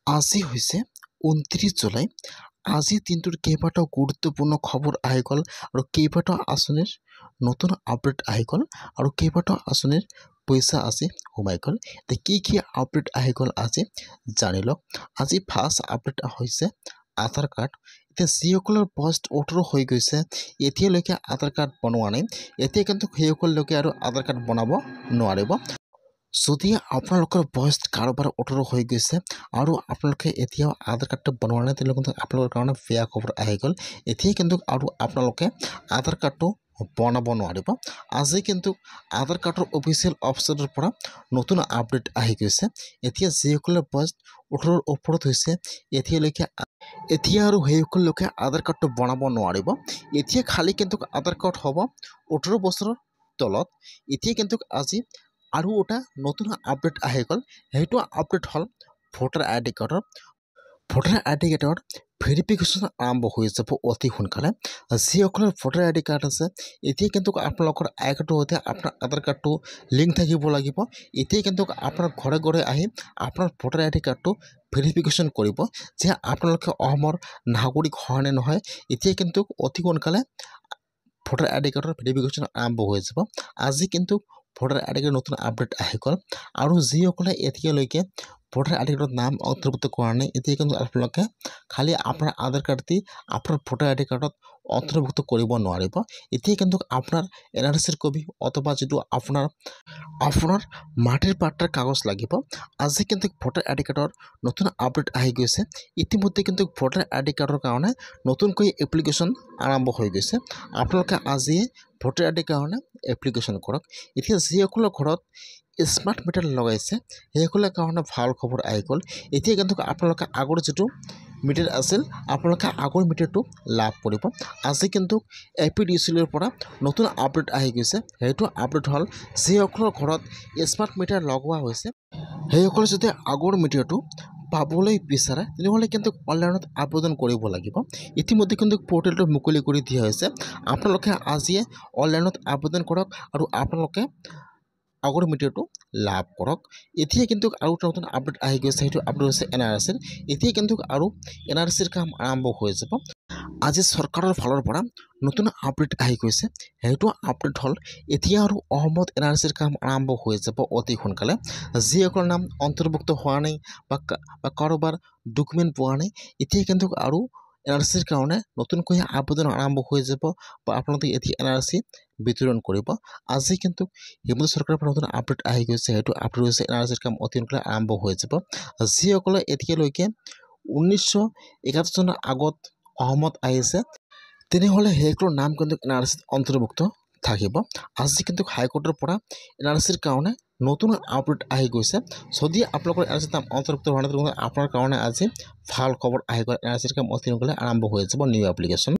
আজি হৈছে ২৯ জুলাই। আজি দিনটোৰ কেইবাটাও গুৰুত্বপূৰ্ণ খবৰ আহি গ'ল আৰু কেইবাটাও আঁচনিৰ নতুন আপডেট আহি গ'ল আৰু কেইবাটাও আঁচনিৰ পইচা আজি সোমাই গ'ল। এতিয়া কি আপডেট আহি গ'ল আজি জানি লওক। আজি ফাৰ্ষ্ট আপডেট হৈছে আধাৰ কাৰ্ড। এতিয়া যিসকলৰ বয়স ১৮ হৈ গৈছে, এতিয়ালৈকে আধাৰ কাৰ্ড বনোৱা নাই, এতিয়া কিন্তু সেইসকল লোকে আৰু আধাৰ কাৰ্ড বনাব নোৱাৰিব। যদি আপোনালোকৰ বয়স কাৰোবাৰ ১৮ হৈ গৈছে আৰু আপোনালোকে এতিয়াও আধাৰ কাৰ্ডটো বনোৱা নাই, তেনেহ'লে কিন্তু আপোনালোকৰ কাৰণে বেয়া খবৰ আহি গ'ল। এতিয়াই কিন্তু আৰু আপোনালোকে আধাৰ কাৰ্ডটো বনাব নোৱাৰিব। আজি কিন্তু আধাৰ কাৰ্ডৰ অফিচিয়েল ৱেবছাইটৰ পৰা নতুন আপডেট আহি গৈছে। এতিয়া যিসকলৰ বয়স ১৮ৰ ওপৰত হৈছে, এতিয়া আৰু সেইসকল লোকে আধাৰ কাৰ্ডটো বনাব নোৱাৰিব। এতিয়া খালী কিন্তু আধাৰ কাৰ্ড হ'ব ১৮ বছৰৰ তলত। এতিয়া কিন্তু আজি আৰু এটা নতুন আপডেট আহি গ'ল। সেইটো আপডেট হ'ল ভোটাৰ আই ডি কাৰ্ডৰ। ভোটাৰ আই ডি কাৰ্ডৰ ভেৰিফিকেশ্যন আৰম্ভ হৈ যাব অতি সোনকালে। যিসকলৰ ভোটাৰ আই ডি কাৰ্ড আছে, এতিয়া কিন্তু আপোনালোকৰ আই কাৰ্ডৰ সৈতে আপোনাৰ আধাৰ কাৰ্ডটো লিংক থাকিব লাগিব। এতিয়া কিন্তু আপোনাৰ ঘৰে ঘৰে আহি আপোনাৰ ভোটাৰ আই ডি কাৰ্ডটো ভেৰিফিকেশ্যন কৰিব যে আপোনালোকে অসমৰ নাগৰিক হয় নে নহয়। এতিয়া কিন্তু অতি সোনকালে ভোটাৰ আই ডি কাৰ্ডৰ ভেৰিফিকেশ্যন আৰম্ভ হৈ যাব। আজি কিন্তু ভোটাৰ আই ডি কাৰ্ডৰ নতুন আপডেট আহি গ'ল আৰু যিসকলে এতিয়ালৈকে ভোটাৰ আই ডি কাৰ্ডত নাম অন্তৰ্ভুক্ত কৰা নাই, এতিয়া কিন্তু আপোনালোকে খালী আপোনাৰ আধাৰ কাৰ্ড দি আপোনাৰ ভোটাৰ আই ডি কাৰ্ডত অন্তৰ্ভুক্ত কৰিব নোৱাৰিব। এতিয়া কিন্তু আপোনাৰ NRCৰ কপি অথবা যিটো আপোনাৰ মাটিৰ পাট্টাৰ কাগজ লাগিব। আজি কিন্তু ভোটাৰ আই ডি কাৰ্ডৰ নতুন আপডেট আহি গৈছে। ইতিমধ্যে কিন্তু ভোটাৰ আই ডি কাৰ্ডৰ কাৰণে নতুনকৈ এপ্লিকেশ্যন আৰম্ভ হৈ গৈছে। আপোনালোকে আজিয়ে ভোটাৰ আই ডিৰ কাৰণে এপ্লিকেশ্যন কৰক। এতিয়া যিসকলৰ ঘৰত স্মাৰ্ট মিটাৰ লগাইছে, সেইসকলৰ কাৰণে ভাল খবৰ আহি গ'ল। এতিয়া কিন্তু আপোনালোকে আগৰ যিটো মিটাৰ আছিল, আপোনালোকে আগৰ মিটাৰটো লাভ কৰিব। আজি কিন্তু APDCLৰ পৰা নতুন আপডেট আহি গৈছে। সেইটো আপডেট হ'ল যিসকলৰ ঘৰত স্মাৰ্ট মিটাৰ লগোৱা হৈছে, সেইসকলে যদি আগৰ মিটাৰটো পাবলৈ বিচাৰে, তেনেহ'লে কিন্তু অনলাইনত আবেদন কৰিব লাগিব। ইতিমধ্যে কিন্তু পৰ্টেলটো মুকলি কৰি দিয়া হৈছে। আপোনালোকে আজিয়ে অনলাইনত আবেদন কৰক আৰু আপোনালোকে আগৰ মিটাৰটো লাভ কৰক। এতিয়া কিন্তু আৰু এটা নতুন আপডেট আহি গৈছে। সেইটো আপডেট হৈছে NRCৰ। এতিয়া কিন্তু আৰু NRCৰ কাম আৰম্ভ হৈ যাব। আজি চৰকাৰৰ ফালৰ পৰা নতুন আপডেট আহি গৈছে। সেইটো আপডেট হ'ল এতিয়া আৰু অসমত NRCৰ কাম আৰম্ভ হৈ যাব অতি সোনকালে। যিসকলৰ নাম অন্তৰ্ভুক্ত হোৱা নাই বা কাৰোবাৰ ডকুমেণ্ট পোৱা নাই, এতিয়া কিন্তু আৰু NRCৰ কাৰণে নতুনকৈ আবেদন আৰম্ভ হৈ যাব বা আপোনালোকে এতিয়া NRC বিতৰণ কৰিব। আজি কিন্তু হিমন্ত চৰকাৰৰ পৰা নতুন আপডেট আহি গৈছে। সেইটো আপডেট হৈছে NRCৰ কাম অতি সোনকালে আৰম্ভ হৈ যাব। যিসকলে এতিয়ালৈকে 1971 চনৰ আগত অসমত আহিছে, তেনেহ'লে সেইসকলৰ নাম কিন্তু NRCত অন্তৰ্ভুক্ত থাকিব। আজি কিন্তু হাইকোৰ্টৰ পৰা NRCৰ কাৰণে নতুন আপডেট আহি গৈছে। যদি আপোনালোকৰ NRCৰ নাম অন্তৰ্ভুক্ত হোৱা নাই, তেনেহ'লে আপোনাৰ কাৰণে আজি ভাল খবৰ আহি গ'ল। NRCৰ কাম অতি সোনকালে আৰম্ভ হৈ যাব, নিউ এপ্লিকেশ্যন।